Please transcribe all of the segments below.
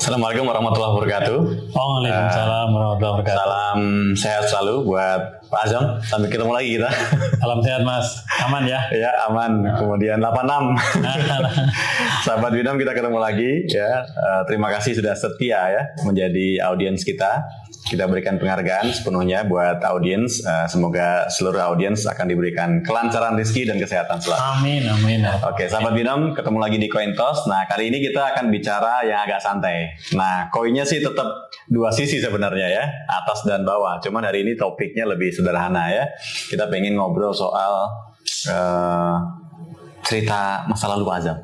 Assalamualaikum warahmatullahi wabarakatuh. Waalaikumsalam warahmatullahi wabarakatuh. Salam sehat selalu buat Pak Azam. Sampai ketemu lagi kita. Salam sehat Mas, aman ya? Ya aman. Kemudian 86. Sahabat Bidam, kita ketemu lagi ya. Terima kasih sudah setia ya menjadi audiens kita. Kita berikan penghargaan sepenuhnya buat audiens. Semoga seluruh audiens akan diberikan kelancaran rezeki dan kesehatan selalu. Amin, amin. Oke, sahabat Bidam, ketemu lagi di Coin Toss. Nah, kali ini kita akan bicara yang agak santai. Nah, koinnya sih tetap dua sisi sebenarnya ya, atas dan bawah. Cuman hari ini topiknya lebih sederhana ya. Kita pengen ngobrol soal cerita masa lalu Pak Azam.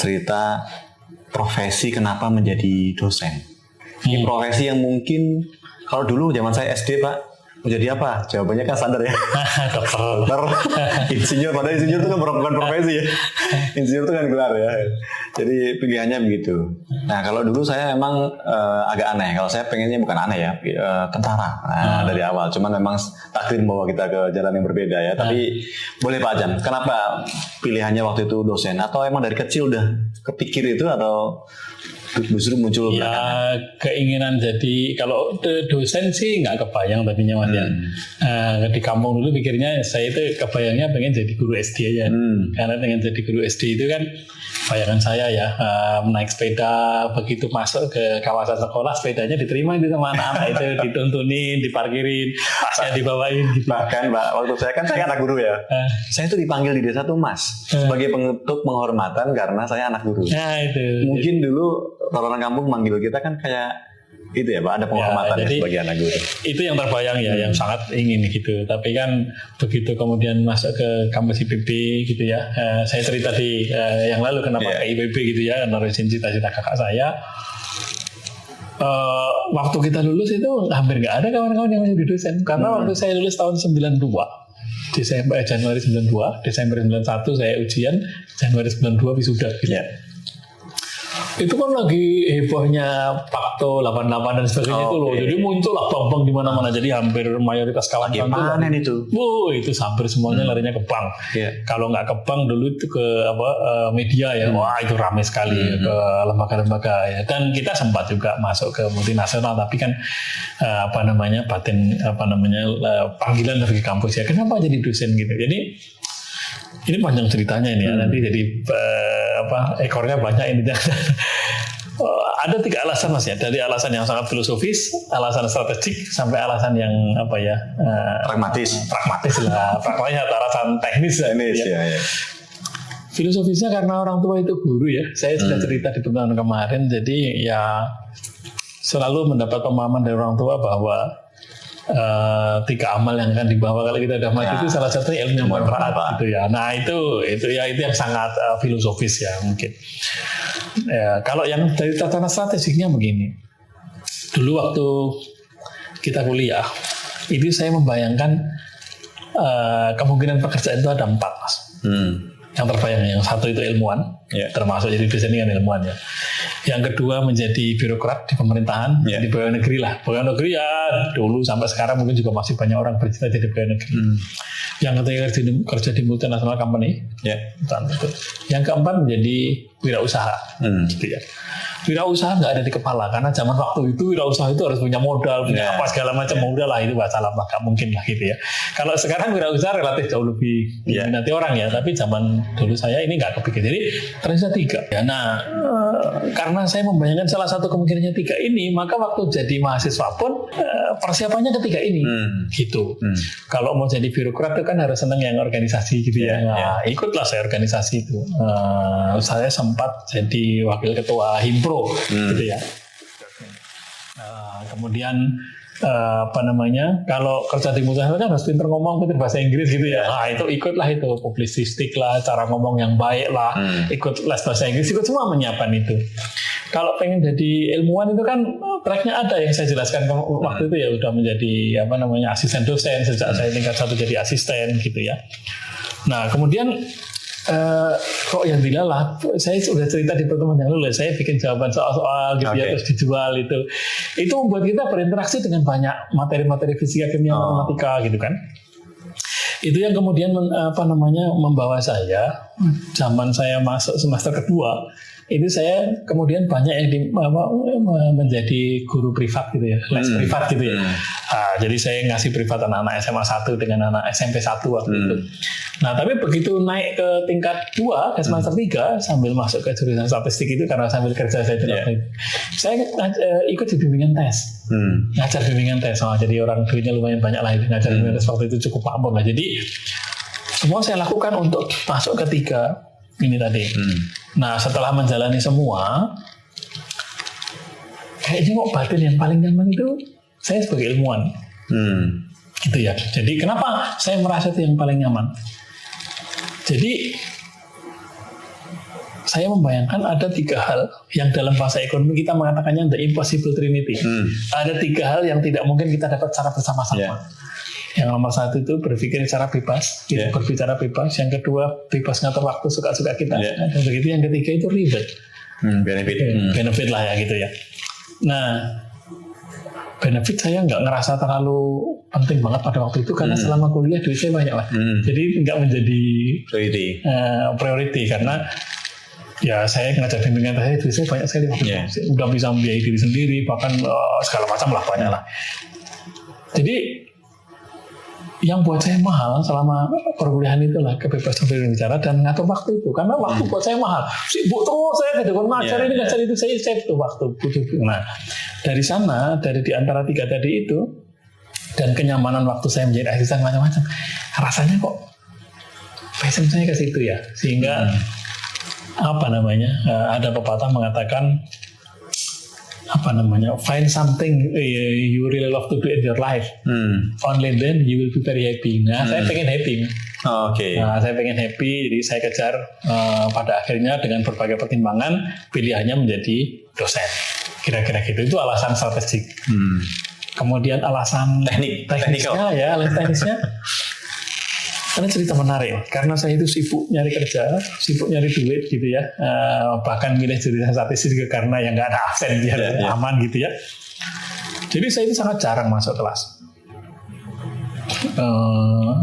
Cerita profesi kenapa menjadi dosen. Ini profesi yang mungkin kalau dulu zaman saya SD Pak, mau jadi apa? Jawabannya kan standar ya. Dokter, insinyur. Padahal insinyur itu kan bukan profesi ya. Insinyur itu kan gelar ya. Jadi pilihannya begitu. Nah kalau dulu saya emang agak aneh. Kalau saya pengennya bukan aneh ya, tentara. Nah dari awal. Cuman memang takdir membawa kita ke jalan yang berbeda ya. Tapi boleh Pak Azam, kenapa pilihannya waktu itu dosen? Atau emang dari kecil udah kepikir itu atau justru muncul ya keinginan jadi kalau dosen sih nggak kebayang tadinya Mas ya. Di kampung dulu pikirnya saya itu kebayangnya pengen jadi guru SD aja. Karena pengen jadi guru SD itu kan bayangan saya ya, naik sepeda begitu masuk ke kawasan sekolah sepedanya diterima itu sama anak-anak itu, dituntunin, diparkirin, tasnya dibawain gitu. Bahkan Mbak, waktu saya anak guru ya, saya itu dipanggil di desa tuh Mas sebagai bentuk penghormatan karena saya anak guru. Nah itu mungkin dulu orang kampung manggil kita kan kayak itu ya Pak, ada penghormatan ya, sebagai anak guru. Itu yang terbayang ya, yang sangat ingin gitu. Tapi kan begitu kemudian masuk ke kampus IPB gitu ya, saya cerita di yang lalu kenapa ke IPB gitu ya, nerusin cita-cita kakak saya. Waktu kita lulus itu hampir nggak ada kawan-kawan yang menjadi dosen. Karena waktu saya lulus tahun 92, Januari 92, Desember 91 saya ujian, Januari 92 wisuda gitu. Itu kan lagi hebohnya Pakto 88 dan sebagainya itu loh. Jadi muncullah bank-bank di mana-mana. Jadi hampir mayoritas kawan-kawan itu. Itu hampir semuanya larinya ke bank. Kalau nggak ke bank dulu itu ke media ya. Wah itu ramai sekali ke lembaga-lembaga ya. Dan kita sempat juga masuk ke multinasional, tapi kan panggilan dari kampus ya. Kenapa jadi dosen gitu? Jadi ini panjang ceritanya ini ya, nanti jadi ekornya banyak ini. Ada 3 alasan Mas ya, dari alasan yang sangat filosofis, alasan strategik, sampai alasan yang pragmatis lah, alasan teknis ya. Filosofisnya karena orang tua itu guru ya, saya sudah cerita di pertemuan kemarin, jadi ya selalu mendapat pemahaman dari orang tua bahwa 3 amal yang akan dibawa kalau kita udah mati itu salah satu ilmu yang bermanfaat gitu ya. Nah itu yang sangat filosofis ya mungkin. Kalau yang dari tatanan strategiknya begini. Dulu waktu kita kuliah itu saya membayangkan kemungkinan pekerjaan itu ada 4 Mas. Yang terbayang, yang satu itu ilmuwan, termasuk jadi dosen kan ilmuwan ya. Yang kedua menjadi birokrat di pemerintahan, di pegawai negeri lah. Pegawai negeri ya dulu sampai sekarang mungkin juga masih banyak orang bercita jadi pegawai negeri. Yang ketiga kerja di multinational company. Yang keempat menjadi wirausaha. Gitu ya. Wirausaha nggak ada di kepala karena zaman waktu itu wirausaha itu harus punya modal, punya apa segala macam. Modal lah itu bahasa lama, nggak mungkin lah gitu ya. Kalau sekarang wirausaha relatif jauh lebih diminati orang ya, tapi zaman dulu saya ini nggak kepikir. Jadi ternyata 3. Ya, nah karena saya membayangkan salah satu kemungkinannya 3 ini, maka waktu jadi mahasiswa pun persiapannya ke 3 ini, gitu. Kalau mau jadi birokrat itu kan harus seneng yang organisasi gitu ya. Nah, ikutlah saya organisasi itu. Saya sempat jadi wakil ketua Himpro. Gitu ya. Kemudian kalau kerja di multinasional kan harus pintar ngomong, pintar bahasa Inggris gitu ya. Nah itu ikutlah itu publisistik lah, cara ngomong yang baik lah, ikut les bahasa Inggris, ikut semua menyiapkan itu. Kalau pengen jadi ilmuwan itu kan tracknya ada yang saya jelaskan waktu itu ya, udah menjadi asisten dosen sejak saya tingkat 1 jadi asisten gitu ya. Nah kemudian kok yang dilalah, saya sudah cerita di pertemuan yang lalu, saya bikin jawaban soal-soal gitu ya, terus dijual itu membuat kita berinteraksi dengan banyak materi-materi fisika, kimia, matematika gitu kan. Itu yang kemudian membawa saya zaman saya masuk semester kedua itu saya kemudian banyak yang menjadi guru privat gitu ya, les privat gitu ya. Jadi saya ngasih privat anak-anak SMA 1 dengan anak SMP 1 waktu itu. Nah, tapi begitu naik ke tingkat 2, ke semester 3, sambil masuk ke jurusan statistik itu karena sambil kerja saya saya ikut di bimbingan tes. Ngajar bimbingan tes. Jadi orang duitnya lumayan banyak lah, ngajar bimbingan tes waktu itu cukup pamor lah. Jadi semua saya lakukan untuk masuk ke 3 ini tadi. Nah, setelah menjalani semua, kayaknya kok batin yang paling nyaman itu saya sebagai ilmuwan. Gitu ya. Jadi kenapa saya merasa itu yang paling nyaman? Jadi saya membayangkan ada 3 hal yang dalam bahasa ekonomi kita mengatakannya the impossible trinity. Ada 3 hal yang tidak mungkin kita dapat secara bersama-sama. Yang nomor 1 itu berpikir secara bebas, berbicara bebas. Yang kedua, bebas ngatur waktu suka-suka kita. Dan begitu. Yang ketiga itu reward, benefit lah ya gitu ya. Nah, benefit saya nggak ngerasa terlalu penting banget pada waktu itu karena selama kuliah duit saya banyak lah. Jadi nggak menjadi priority karena ya saya ngajar bimbingan saya duit saya banyak sekali. Udah bisa membiayai diri sendiri, bahkan segala macam lah banyak lah. Jadi yang buat saya mahal selama perkuliahan itulah kebebasan berbicara dan ngatur waktu itu, karena waktu buat saya mahal. Sibuk terus saya kedepan ngajar ini ngajar itu, saya butuh waktu. Nah, dari sana, dari di antara 3 tadi itu dan kenyamanan waktu saya menjadi asisten macam-macam, rasanya kok passion saya ke situ ya, sehingga ada pepatah mengatakan find something you really love to do in your life. Only then you will be very happy. Nah, saya pengen happy. Nah, saya pengen happy, jadi saya kejar pada akhirnya dengan berbagai pertimbangan pilihannya menjadi dosen. Kira-kira gitu. Itu alasan strategik. Kemudian alasan teknisnya ya, teknisnya. Karena cerita menarik, karena saya itu sibuk nyari kerja, sibuk nyari duit gitu ya, bahkan milih jurusan statistik juga karena yang nggak ada absen biar aman gitu ya. Jadi saya itu sangat jarang masuk kelas,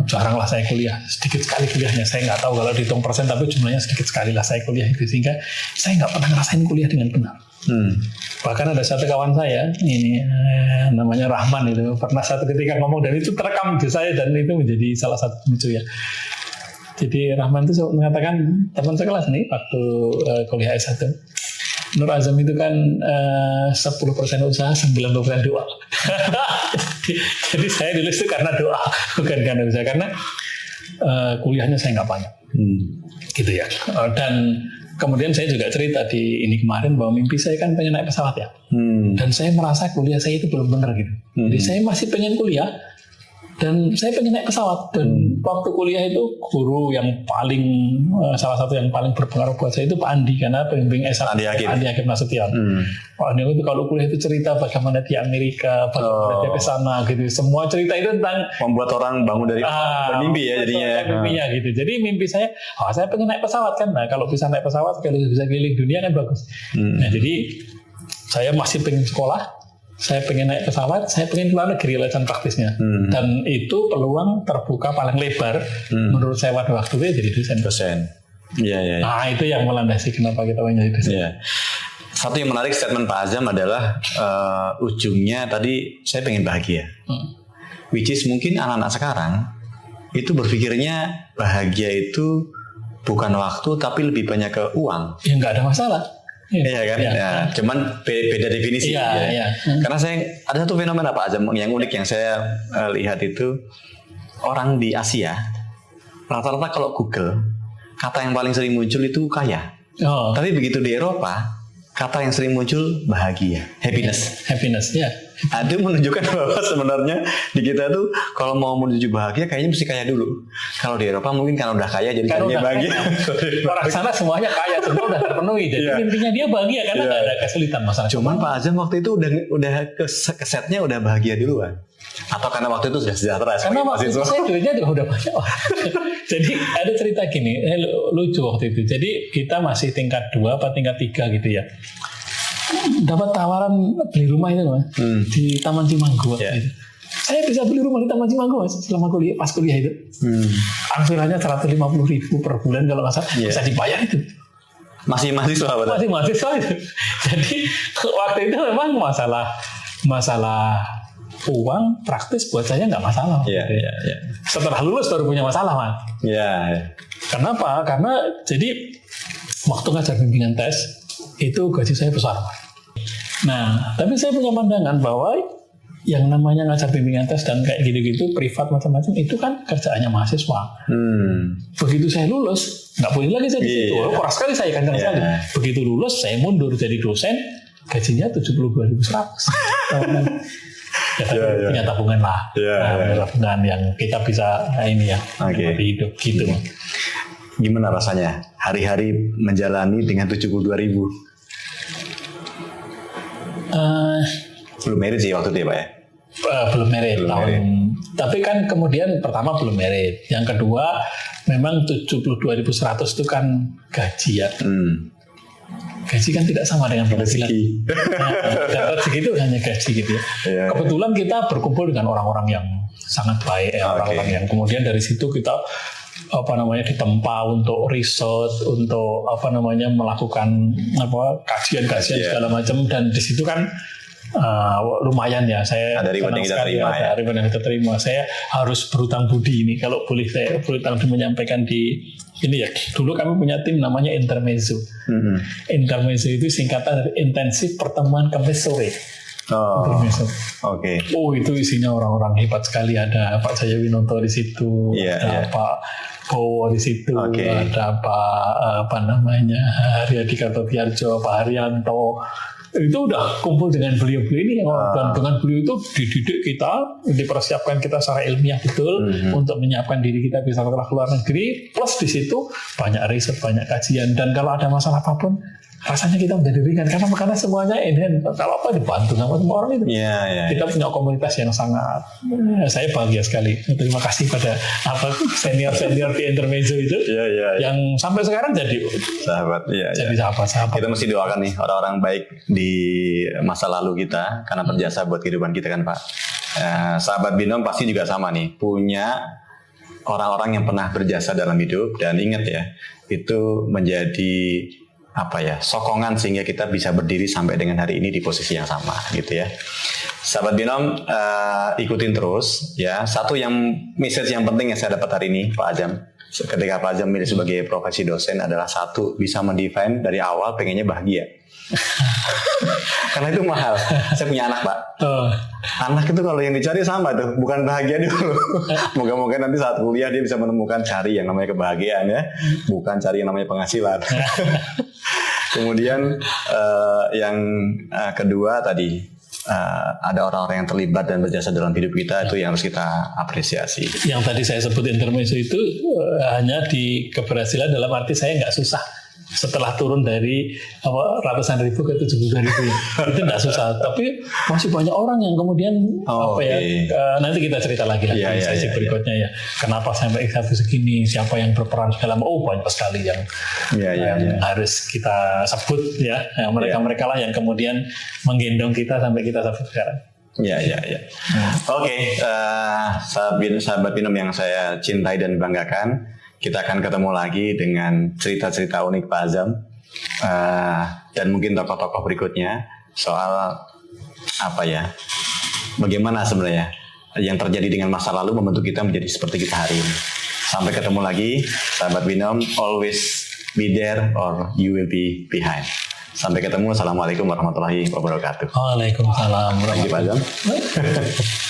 jarang lah saya kuliah, sedikit sekali kuliahnya. Saya nggak tahu kalau dihitung persen, tapi jumlahnya sedikit sekali lah saya kuliah itu, sehingga saya nggak pernah ngerasain kuliah dengan benar. Bahkan ada satu kawan saya ini namanya Rahman, itu pernah satu ketika ngomong dan itu terekam di saya dan itu menjadi salah satu pemicu ya. Jadi Rahman itu mengatakan, teman sekelas nih waktu kuliah S1, Nur Azam itu kan 10% usaha, 90% doa. Jadi saya nulis itu karena doa, bukan karena usaha, karena kuliahnya saya nggak banyak. Gitu ya. Dan kemudian saya juga cerita di ini kemarin bahwa mimpi saya kan pengen naik pesawat ya. Dan saya merasa kuliah saya itu belum benar gitu. Jadi saya masih pengen kuliah dan saya pengen naik pesawat. Dan waktu kuliah itu guru yang paling salah satu yang paling berpengaruh buat saya itu Pak Andi, karena pembimbing S1 Andi Hakim Nasution. Pak Andi itu kalau kuliah itu cerita bagaimana di Amerika, bagaimana dia ke sana gitu. Semua cerita itu tentang membuat orang bangun dari mimpi ya jadinya. Mimpinya gitu. Jadi mimpi saya, saya pengen naik pesawat kan. Nah, kalau bisa naik pesawat, kalau bisa keliling dunia kan bagus. Nah, jadi saya masih pengen sekolah, saya pengen naik pesawat, saya pengen keluar negeri latihan praktisnya. Dan itu peluang terbuka paling lebar menurut saya pada waktu itu jadi dosen. Iya. Nah, itu yang melandasi kenapa kita menjadi dosen. Iya. Satu yang menarik statement Pak Azam adalah ujungnya tadi saya pengen bahagia. Which is mungkin anak-anak sekarang itu berpikirnya bahagia itu bukan waktu tapi lebih banyak ke uang. Ya nggak ada masalah. Iya kan, cuman beda definisi. Iya. Karena saya ada satu fenomena Pak Azam yang unik yang saya lihat itu, orang di Asia rata-rata kalau Google kata yang paling sering muncul itu kaya. Tapi begitu di Eropa kata yang sering muncul bahagia, happiness, ya. Itu menunjukkan bahwa sebenarnya di kita tuh kalau mau menuju bahagia kayaknya mesti kaya dulu. Kalau di Eropa mungkin karena udah kaya jadi kayaknya bahagia. Orang sana semuanya kaya, semua udah terpenuhi. Jadi intinya dia bahagia karena nggak ada kesulitan masalah. Cuman Pak Azam waktu itu udah kesetnya udah bahagia duluan. Atau karena waktu itu sudah sejahtera. Karena waktu itu saya duitnya udah banyak. Jadi ada cerita gini, lucu waktu itu. Jadi kita masih tingkat 2 apa tingkat 3 gitu ya. Dapat tawaran beli rumah itu Mas, di Taman Cimanggu gitu. Saya bisa beli rumah di Taman Cimanggu Mas selama kuliah, pas kuliah itu. Angsurannya 150.000 per bulan kalau nggak salah, bisa dibayar itu. Masih mahasiswa betul. Masih mahasiswa itu. Jadi waktu itu memang masalah uang praktis buat saya nggak masalah. Iya. Setelah lulus baru punya masalah, Mas. Iya. Kenapa? Karena jadi waktu ngajar bimbingan tes itu gaji saya besar. Nah, tapi saya punya pandangan bahwa yang namanya ngajar bimbingan tes dan kayak gitu-gitu privat macam-macam itu kan kerjaannya mahasiswa. Begitu saya lulus nggak boleh lagi saya di situ. Keras sekali saya kan sekali. Begitu lulus saya mundur jadi dosen, gajinya 72.100. Punya tabungan lah, tabungan yang kita bisa ini ya, hidup gitu. Gimana rasanya hari-hari menjalani dengan 72.000? Belum merit sih waktu itu ya Pak ya? Belum merit tahun. Tapi kan kemudian pertama belum merit, yang kedua memang 72.100 itu kan gaji ya. Gaji kan tidak sama dengan penghasilan. Dapat segitu hanya gaji gitu ya. Kebetulan kita berkumpul dengan orang-orang yang sangat baik, orang-orang yang kemudian dari situ kita ditempa untuk riset, untuk melakukan kajian-kajian segala macam, dan di situ kan lumayan ya saya ada reward yang kita terima ya. Reward yang kita terima. Saya harus berutang budi ini kalau boleh saya berutang budi menyampaikan di ini ya. Dulu kami punya tim namanya Intermezzo. Intermezzo itu singkatan dari intensif pertemuan Kamis sore. Oh itu isinya orang-orang hebat sekali. Ada Pak Jaya Winonto di situ, ada Pak Bowo di situ, ada Pak Haryadi Kartotiarjo, Pak Haryanto. Itu udah kumpul dengan beliau-beliau ini dan dengan beliau itu dididik kita, dipersiapkan kita secara ilmiah betul untuk menyiapkan diri kita bisa ke luar negeri, plus di situ banyak riset, banyak kajian, dan kalau ada masalah apapun rasanya kita menjadi ringan karena semuanya in-hand, kalau apa dibantu sama semua orang itu. Kita punya komunitas yang sangat, saya bahagia sekali. Terima kasih pada senior di Intermezzo itu yang sampai sekarang jadi sahabat. Jadi sahabat. Kita mesti doakan nih orang-orang baik di masa lalu kita karena berjasa buat kehidupan kita kan Pak. Sahabat Binom pasti juga sama nih, punya orang-orang yang pernah berjasa dalam hidup, dan ingat ya, itu menjadi sokongan sehingga kita bisa berdiri sampai dengan hari ini di posisi yang sama gitu ya. Sahabat Binom, ikutin terus ya. Satu message yang penting yang saya dapat hari ini Pak Ajam, ketika Pak Ajam milih sebagai profesi dosen adalah satu, bisa mendefine dari awal pengennya bahagia. Karena itu mahal. Saya punya anak Pak. Anak itu kalau yang dicari sama tuh, bukan bahagia dulu. Moga-moga nanti saat kuliah dia bisa menemukan cari yang namanya kebahagiaan ya, bukan cari yang namanya penghasilan. Kemudian yang kedua tadi, ada orang-orang yang terlibat dan berjasa dalam hidup kita, itu yang harus kita apresiasi. Yang tadi saya sebut Intermezzo itu hanya di keberhasilan dalam arti saya nggak susah. Setelah turun dari ratusan ribu ke 72.000 itu nggak susah, tapi masih banyak orang yang kemudian nanti kita cerita lagi di sesi berikutnya ya. Kenapa sampai segini, siapa yang berperan segala banyak sekali yang harus kita sebut ya. Mereka lah yang kemudian menggendong kita sampai kita sampai sekarang. Oke, sahabat Binom yang saya cintai dan banggakan, kita akan ketemu lagi dengan cerita-cerita unik Pak Azam dan mungkin tokoh-tokoh berikutnya soal bagaimana sebenarnya yang terjadi dengan masa lalu membentuk kita menjadi seperti kita hari ini. Sampai ketemu lagi, sahabat Binom. Always be there or you will be behind. Sampai ketemu. Assalamualaikum warahmatullahi wabarakatuh. Waalaikumsalam warahmatullahi wabarakatuh.